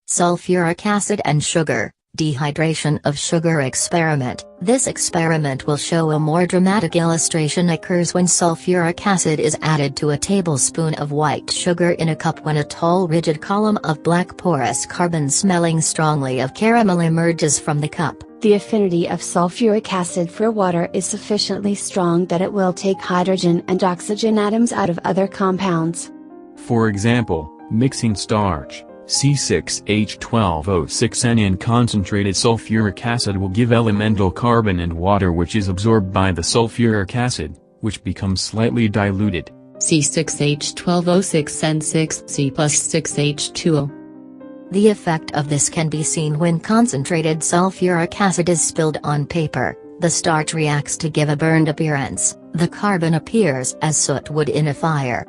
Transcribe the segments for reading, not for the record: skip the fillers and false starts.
Sulfuric acid and sugar, dehydration of sugar experiment. This experiment will show a more dramatic illustration occurs when sulfuric acid is added to a tablespoon of white sugar in a cup when a tall rigid column of black porous carbon smelling strongly of caramel emerges from the cup. The affinity of sulfuric acid for water is sufficiently strong that it will take hydrogen and oxygen atoms out of other compounds. For example, mixing starch, C6H12O6N in concentrated sulfuric acid will give elemental carbon and water which is absorbed by the sulfuric acid, which becomes slightly diluted. C6H12O6N6C plus 6H2O. The effect of this can be seen when concentrated sulfuric acid is spilled on paper. The starch reacts to give a burned appearance. The carbon appears as soot wood in a fire.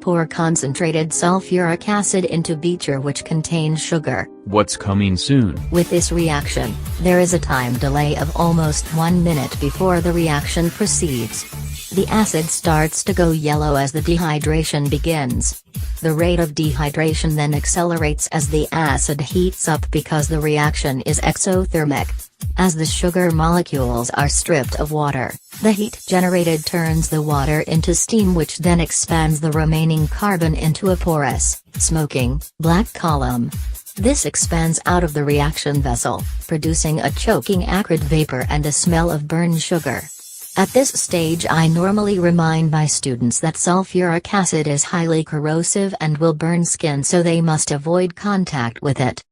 Pour concentrated sulfuric acid into beaker which contains sugar. What's coming soon? With this reaction, there is a time delay of almost 1 minute before the reaction proceeds. The acid starts to go yellow as the dehydration begins. The rate of dehydration then accelerates as the acid heats up because the reaction is exothermic. As the sugar molecules are stripped of water, the heat generated turns the water into steam which then expands the remaining carbon into a porous, smoking, black column. This expands out of the reaction vessel, producing a choking acrid vapor and a smell of burned sugar. At this stage I normally remind my students that sulfuric acid is highly corrosive and will burn skin, so they must avoid contact with it.